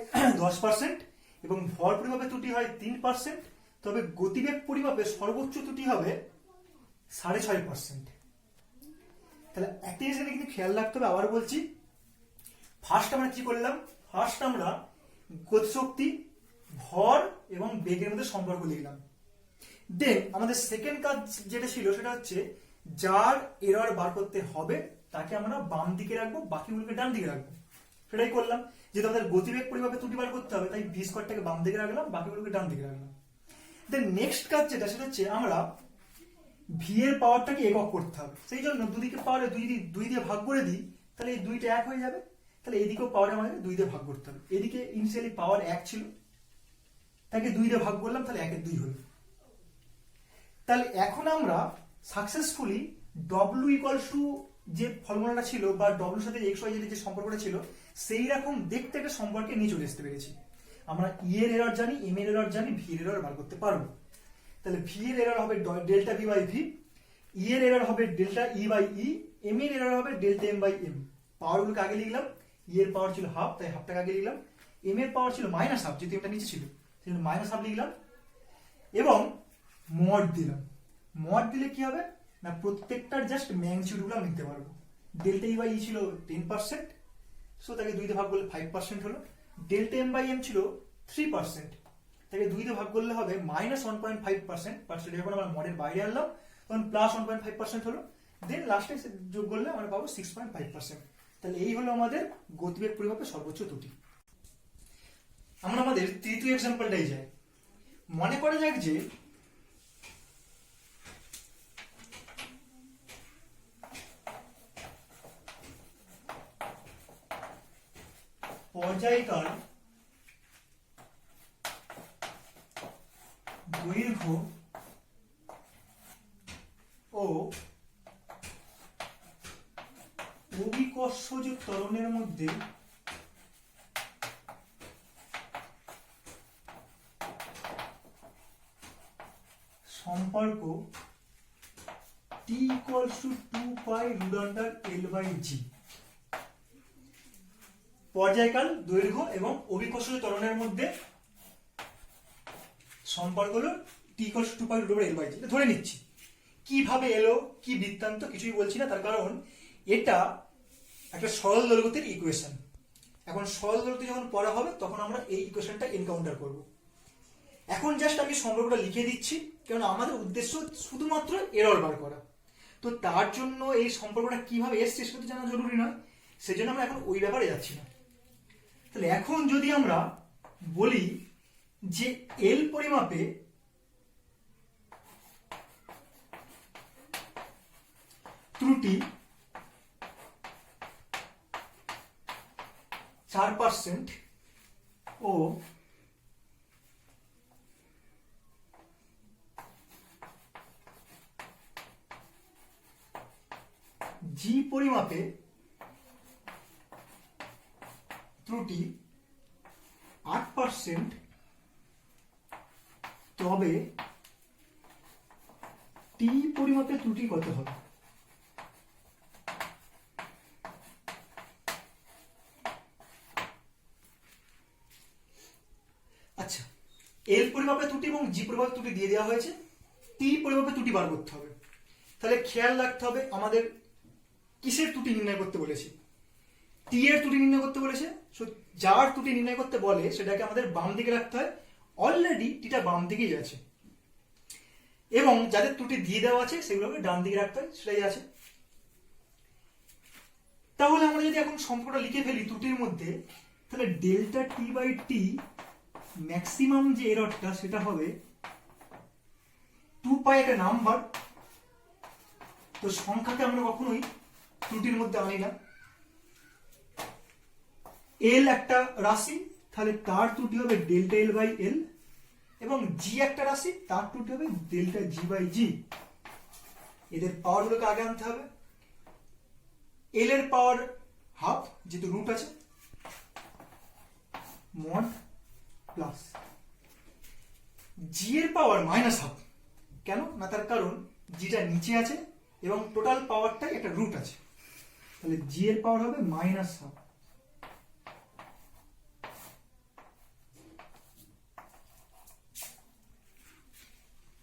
10% এবং ভর পরিমাপের ত্রুটি হয় 3%, তবে গতিবেগ পরিমাপের সর্বোচ্চ ত্রুটি হবে 6.5%। তাহলে একটা জিনিস কিন্তু খেয়াল রাখতে হবে, আবার বলছি, ফার্স্ট আমরা কি করলাম, ফার্স্ট আমরা গতিশক্তি, ভর এবং বেগের মধ্যে সম্পর্ক লিখলাম। দেন আমাদের সেকেন্ড কাজ যেটা ছিল সেটা হচ্ছে যার এরর বার করতে হবে তাকে আমরা বাম দিকে রাখবো, বাকিগুলোকে ডান দিকে রাখবো। সেটাই করলাম, যেহেতু আমাদের গতিবেগ পরিমাপে ত্রুটি বার করতে হবে, তাই ভি স্কোয়ারটাকে বাম দিকে রাখলাম, বাকিগুলোকে ডান দিকে রাখলাম। দেন নেক্সট কাজ যেটা, সেটা হচ্ছে আমরা ভি এর পাওয়ারটাকে একক করতে হবে। সেই জন্য দুদিকে পাওয়ারে দুই দিয়ে ভাগ করে দিই, তাহলে এই দুইটা এক হয়ে যাবে। তাহলে এদিকেও পাওয়ারে আমাদের 2 দিয়ে ভাগ করতে হবে। এদিকে ইনিশিয়ালি পাওয়ার 1 ছিল, তাকে 2 দিয়ে ভাগ করলাম, তাহলে 1 এর 2 হলো। তাহলে এখন আমরা সাকসেসফুলি ডব্লিউ ইকুয়ালস টু যে ফর্মুলাটা ছিল বা ডব্লিউর সাথে এক্স ওয়াই যে সম্পর্কটা ছিল, সেই রকম দেখতে একটা সম্পর্কে নিয়ে চলে আসতে পেরেছি। আমরা ই এর এরর জানি, এম এর এরর জানি, ভি এর এরর বার করতে পারবো। তাহলে ভি এর এরর হবে delta V by V, E এর এরর হবে delta E by E, M এর এরর হবে ডেল্টা এম বাই এম। পাওয়ারগুলোকে আগে লিখলাম, ই এর পাওয়ার ছিল হাফ, তাই হাফটাকে আগে লিখলাম। এম এর পাওয়ার ছিল মাইনাস হাফ, যেহেতু এটা নিচে ছিল সেই জন্য মাইনাস হাফ লিখলাম, এবং মড দিলাম। মড দিলে কি হবে না, প্রত্যেকটার জাস্ট ম্যাগনিটিউডগুলো আমি নিতে পারবো। ডেল্টা ই বাই ই ছিল 10%, সো তাকে 2 দিয়ে ভাগ করলে 5% হলো। ডেল্টা এম বাই এম ছিল 3%, তাকে 2 দিয়ে ভাগ করলে হবে -1.5%। পার্সেন্ট যখন আমরা মডের বাইরে আনলাম তখন +1.5% হলো। দেন লাস্টে যোগ করলে আমরা পাবো 6.5%। তাহলে এই হলো আমাদের গতিবেগ পরিমাপের সর্বোচ্চ ত্রুটি। আমরা আমাদের তৃতীয় এক্সাম্পলটাই যাই। মনে করা যাক যে পর্যায়কাল দৈর্ঘ্য ও অভিকর্ষজ ত্বরণের মধ্যে সম্পর্ক t equals to 2 pi root under L by G। পর্যায়কাল দৈর্ঘ্য এবং অভিকর্ষজ ত্বরণের মধ্যে সম্পর্ক হলো t equals to 2 pi root over L by G। ধরে নিচ্ছি। কিভাবে এলো, কি বৃত্তান্ত, কিছুই বলছি না, তার কারণ এটা একটা সরল দৈর্ঘ্যের ইকুয়েশন। এখন সরল দৈর্ঘ্য যখন পড়া হবে তখন আমরা এই ইকুয়েশনটা এনকাউন্টার করব। এখন জাস্ট আমি সম্পর্কটা লিখে দিচ্ছি, কারণ আমাদের উদ্দেশ্য শুধুমাত্র এরর বার করা। তো তার জন্য এই সম্পর্কটা কিভাবে এসছে সেটা জানা জরুরি নয়, সেজন্য আমরা এখন ওই ব্যাপারে যাচ্ছি না। তাহলে এখন যদি আমরা বলি যে এল পরিমাপে ত্রুটি 4% ও জি পরিমাপে ত্রুটি 8%, তবে টি পরিমাপে ত্রুটি কত হবে? আচ্ছা, এল পরিমাপে ত্রুটি এবং জি পরিমাপে ত্রুটি দিয়ে দেওয়া হয়েছে, টি পরিমাপে ত্রুটি বার করতে হবে। তাহলে খেয়াল রাখতে হবে আমাদের কিসের ত্রুটি নির্ণয় করতে বলেছে, টি এর ত্রুটি নির্ণয় করতে বলেছে। যার ত্রুটি নির্ণয় করতে বলে সেটাকে আমাদের বাম দিকে রাখতে হয়। অলরেডি টিটা বাম দিকেই আছে, এবং যাদের ত্রুটি দিয়ে দেওয়া আছে সেগুলোকে ডান দিকে রাখতে হয়, সেটাই আছে। তাহলে আমরা যদি এখন সম্পর্কটা লিখে ফেলি ত্রুটির মধ্যে, তাহলে delta T by T maximum যে এররটা সেটা হবে 2 পাই একটা নাম্বার। তো সংখ্যাকে আমরা কখনোই ত্রুটির মধ্যে আনি না। এল একটা রাশি, তাহলে তার ত্রুটি হবে ডেল্টা এল বাই এল, এবং জি একটা রাশি, তার ত্রুটি হবে ডেল্টা জি বাই জি। এদের পাওয়ার গুলোকে আগে আনতে হবে। এল এর পাওয়ার হাফ, যেহেতু রুট আছে, মড প্লাস জি এর পাওয়ার মাইনাস হাফ। কেন না, তার কারণ জিটা নিচে আছে এবং টোটাল পাওয়ারটাই একটা রুট আছে, তাহলে জি এর পাওয়ার হবে মাইনাস হাফ।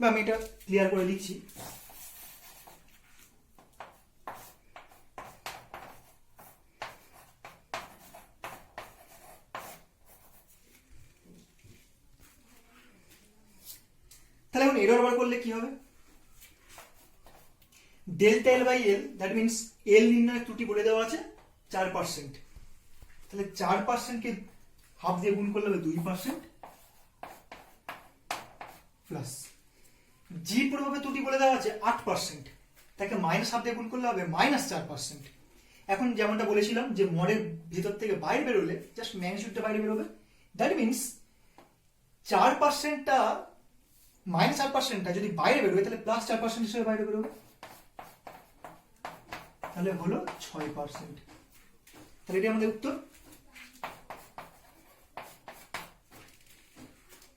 আমি এটা ক্লিয়ার করে লিখছি। তাহলে এখন এরর বার করলে কি হবে, delta L by L, that means L নির্ণয়ের ত্রুটি বলে দেওয়া আছে 4%। তাহলে 4%কে হাফ দিয়ে গুণ করলে হবে 2%, প্লাস জি পরিমাপে ত্রুটি বলে দেওয়া আছে 8%, তাকে মাইনাস হাফ দিয়ে গুণ করলে হবে -4%। এখন যেমনটা বলেছিলাম যে মডের ভিতর থেকে বাইরে বেরোলে জাস্ট ম্যাগনিটিউডটা বাইরে বেরোবে, দ্যাট মিনস 4%টা -4%টা যদি বাইরে বেরোবে তাহলে +4% হিসেবে বাইরে বেরোবে, তাহলে হলো 6%। তাহলে এটি আমাদের উত্তর।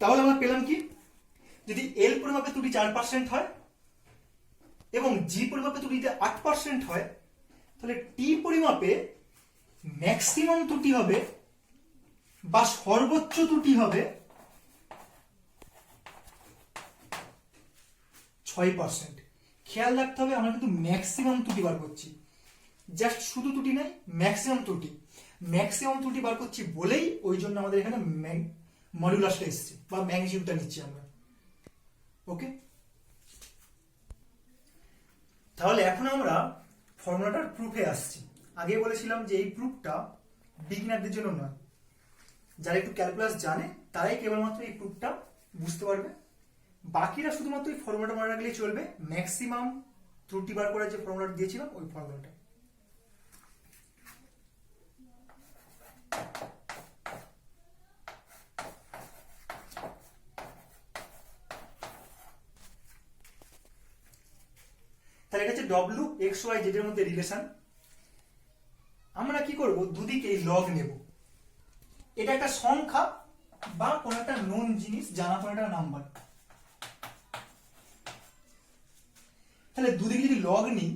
তাহলে আমরা পেলাম কি, যদি এল পরিমাপে ত্রুটি 4% হয় এবং জি পরিমাপে ত্রুটিতে 8% হয়, তাহলে টি পরিমাপে ম্যাক্সিমাম ত্রুটি হবে বা সর্বোচ্চ ত্রুটি হবে 6%। খেয়াল রাখতে হবে আমরা কিন্তু ম্যাক্সিমাম ত্রুটি বার করছি, জাস্ট শুধু ত্রুটি নয়, ম্যাক্সিমাম ত্রুটি। ম্যাক্সিমাম ত্রুটি বার করছি বলেই ওই জন্য আমাদের এখানে মডুলাসটা এসছে বা ম্যাগনিটিউডটা নিচ্ছি আমরা। ওকে, তাহলে এখন আমরা ফর্মুলাটার প্রুফে আসছি। আগে বলেছিলাম যে এই প্রুফটা বিগিনারদের জন্য নয়, যারা একটু ক্যালকুলাস জানে তারাই কেবলমাত্র এই প্রুফটা বুঝতে পারবে, বাকিরা শুধুমাত্র এই ফর্মুলাটা মনে রাখলেই চলবে। ম্যাক্সিমাম ত্রুটি বার করার যে ফর্মুলাটা দিয়েছিলাম ওই ফর্মুলাটা। তাহলে এটা হচ্ছে ডব্লিউ এক্স ওয়াই জেড এর মধ্যে রিলেশন। আমরা কি করব, দুদিকে লগ নেব। এটা একটা সংখ্যা বা কোন একটা নোন জিনিস, জানা কোন একটা নাম্বার। তাহলে দুদিকে যদি লগ নিই,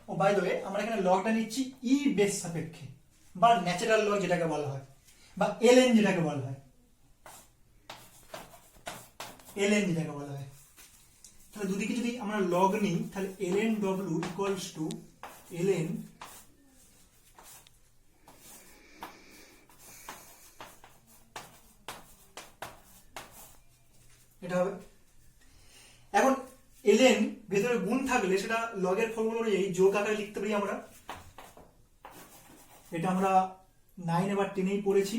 ও বাই দ্য ওয়ে আমরা এখানে লগটা নিচ্ছি ই বেস সাপেক্ষে বা ন্যাচারাল লগ যেটাকে বলা হয়, বা এলএন যেটাকে বলা হয়, এলএন যেটাকে বলা হয়। তাহলে দুদিকে যদি আমরা লগ নিই, তাহলে ln w equals to ln এটা হবে। এখন ln ভেতরে গুণ থাকলে সেটা লগের ফর্মুলা অনুযায়ী যোগ আকারে লিখতে পারি আমরা। এটা আমরা 9 বা 10 পড়েছি।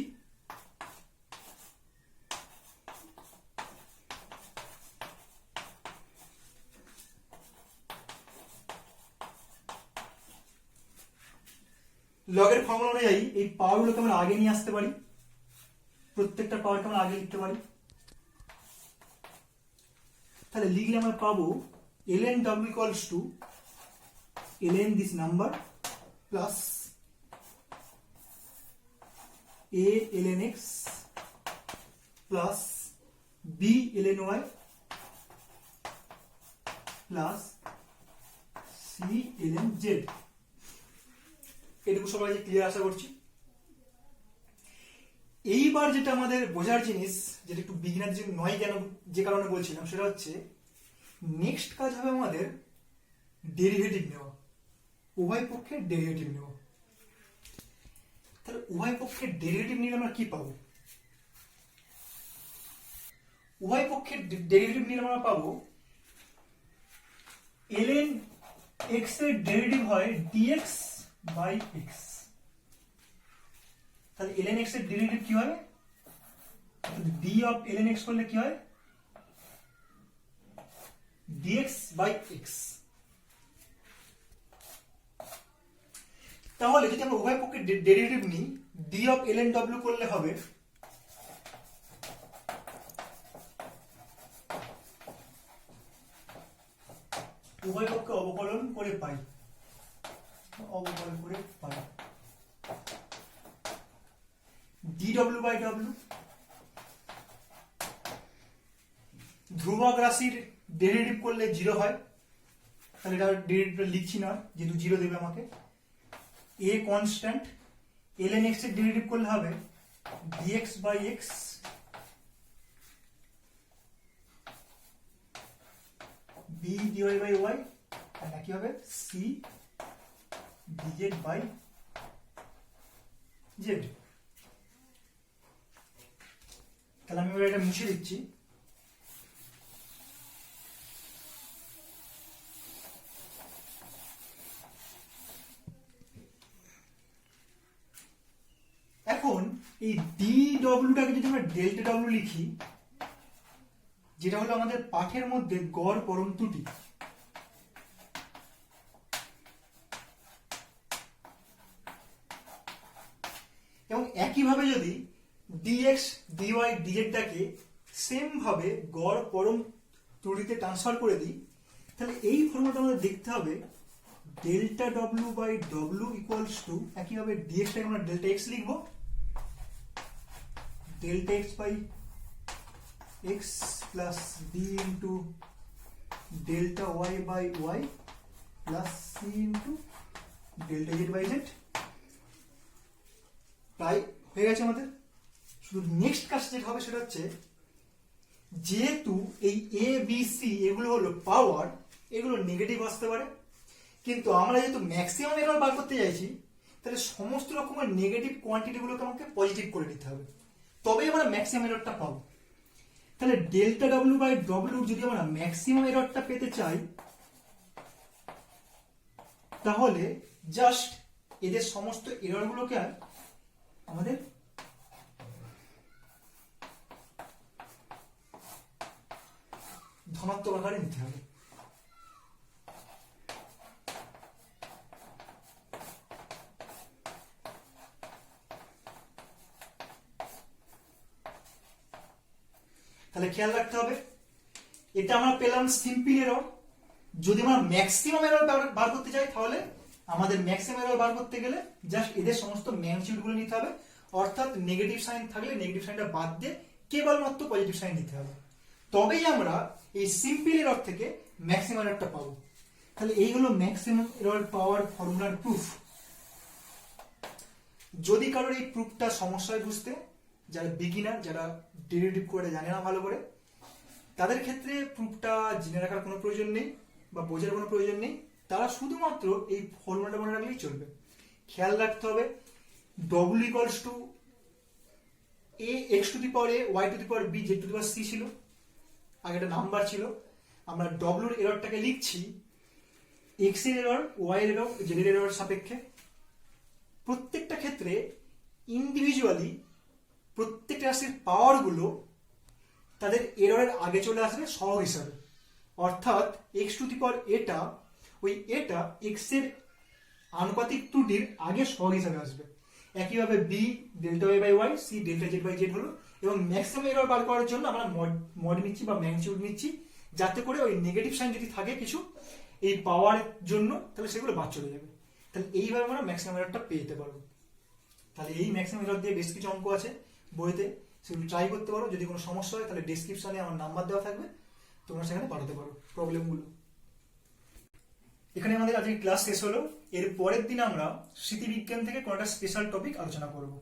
লগের ফর্মুলা অনুযায়ী এই পাওয়ারগুলোকে আমরা আগে নিয়ে আসতে পারি, প্রত্যেকটা পাওয়ারকে আমরা আগে লিখতে পারি। তাহলে লিখলে আমরা পাবো ln w equals to ln this number plus a ln x plus b ln y plus c ln z। এটুকু সবাই ক্লিয়ার আশা করছি। এইবার যেটা আমাদের বোঝার জিনিস, যেটা একটু বিগিনার যে নয় কেন যে কারণে বলছিলাম, সেটা হচ্ছে নেক্সট কাজ হবে আমাদের ডেরিভেটিভ নেওয়া, উভয় পক্ষের ডেরিভেটিভ নেওয়া। তাহলে উভয় পক্ষের ডেরিভেটিভ নিলে আমরা কি পাবো? উভয় পক্ষের ডেরিভেটিভ নিলে আমরা পাবো ln x এর ডেরিভেটিভ হয় dx বাই x। তাহলে ln x এর ডেরিভেটিভ কি হয়? d অফ ln x করলে কি হয়? dx by x। তাহলে যদি আমরা উভয় পক্ষের ডেরিভেটিভ নিই, d অফ ln w করলে হবে উভয় পক্ষে অবকলন করে পাই, অবকলন করে পাই dw বাই w। ধ্রুবক রাশির ডেরিভেটিভ করলে 0 হয়, তাহলে এটা ডেরিভেটিভটা লিখছি না যেহেতু 0 দেবে আমাকে। a কনস্ট্যান্ট, ln x এর ডেরিভেটিভ করলে হবে dx by x b dy by y, আর নাকি হবে c dz বাই জেড। তাহলে আমি এবার এটা মুছে দিচ্ছি। এখন এই ডি ডব্লিউটাকে যদি আমরা ডেল্টা ডব্লিউ লিখি, যেটা হলো আমাদের পাঠের মধ্যে গড় পরম ত্রুটি, এবং একইভাবে যদি ডিএক্স ডিওয়াই ডিজেডটাকে সেম ভাবে গড় পরম ত্রুটিতে ট্রান্সফার করে দিই, তাহলে এই ফর্মুলাটা আমাদের দেখতে হবে delta W by W equals to, একইভাবে ডিএক্সটাকে আমরা ডেল্টা এক্স লিখবো, delta x by X plus D into delta Y by Y plus C into delta Z by Z. প্রায় হয়ে গেছে আমাদের। শুধু নেক্সট কাজ যেটা হবে সেটা হচ্ছে, যেহেতু এই এ বি সি এগুলো হলো পাওয়ার, এগুলো নেগেটিভ আসতে পারে, কিন্তু আমরা যেহেতু ম্যাক্সিমাম এরর বার করতে চাইছি, তাহলে সমস্ত রকমের নেগেটিভ কোয়ান্টিটিগুলোকে আমাকে পজিটিভ করে নিতে হবে, তবেই আমরা ম্যাক্সিমাম এররটা পাবো। তাহলে ডেল্টা ডব্লিউ বাই ডব্লিউ যদি আমরা ম্যাক্সিমাম এররটা পেতে চাই, তাহলে জাস্ট এদের সমস্ত এররগুলোকে আমাদের ধনাত্মক আকারে নিতে হবে। তাহলে খেয়াল রাখতে হবে, এটা আমরা পেলাম সিম্পল এরর। যদি আমরা ম্যাক্সিমাম এরর বার করতে চাই, তাহলে আমাদের ম্যাক্সিমাম এরর বার করতে গেলে জাস্ট এদের সমস্ত ম্যাগনিটিউড গুলো নিতে হবে, অর্থাৎ নেগেটিভ সাইন থাকলে নেগেটিভ সাইনটা বাদ দিয়ে কেবলমাত্র পজিটিভ সাইন নিতে হবে, তবেই আমরা এই সিম্পল এরর থেকে ম্যাক্সিমাম এররটা পাবো। তাহলে এই হলো ম্যাক্সিমাম এরর পাওয়ার ফর্মুলার প্রুফ। যদি কারোর এই প্রুফটা সমস্যা হয় বুঝতে, যারা বিগিনার, যারা ডেরিভেটিভ করে জানে না ভালো করে, তাদের ক্ষেত্রে প্রুফটা জেনে রাখার কোনো প্রয়োজন নেই বা বোঝার কোনো প্রয়োজন নেই, তারা শুধুমাত্র এই ফর্মুলাটা মনে রাখলেই চলবে। খেয়াল রাখতে হবে W equals to A X to the power A Y to the power B Z to the power C ছিল, আগে একটা নাম্বার ছিল। আমরা ডব্লিউর এররটাকে লিখছি এক্স এর এরর, ওয়াই এর এরর, জেড এর এরর সাপেক্ষে। প্রত্যেকটা ক্ষেত্রে ইন্ডিভিজুয়ালি প্রত্যেকটা রাশির পাওয়ারগুলো তাদের এররের আগে চলে আসবে সহগ হিসাবে, অর্থাৎ এক্স টু দি পাওয়ার এটা, ওই এটা এক্স এর আনুপাতিক ত্রুটির আগে সহগ হিসাবে আসবে। একইভাবে B delta Y by Y, C delta Z by Z হলো। এবং ম্যাক্সিমাম এরর বার করার জন্য আমরা মড নিচ্ছি বা ম্যাগনিটিউড নিচ্ছি, যাতে করে ওই নেগেটিভ সাইন যদি থাকে কিছু এই পাওয়ারের জন্য, তাহলে সেগুলো বাদ চলে যাবে। তাহলে এইভাবে আমরা ম্যাক্সিমাম এররটা পেয়ে যেতে পারবো। তাহলে এই ম্যাক্সিমাম এরর দিয়ে বেশ কিছু অঙ্ক আছে বইতে, সেগুলো ট্রাই করতে পারো। যদি কোনো সমস্যা হয় তাহলে ডেসক্রিপশনে আমার নাম্বার দেওয়া থাকবে, তোমরা সেখানে পাঠাতে পারো প্রবলেমগুলো। এখানে আমাদের আজকে ক্লাস শেষ হলো। এর পরের দিন আমরা স্মৃতিবিজ্ঞান থেকে কোনো একটা স্পেশাল টপিক আলোচনা করবো।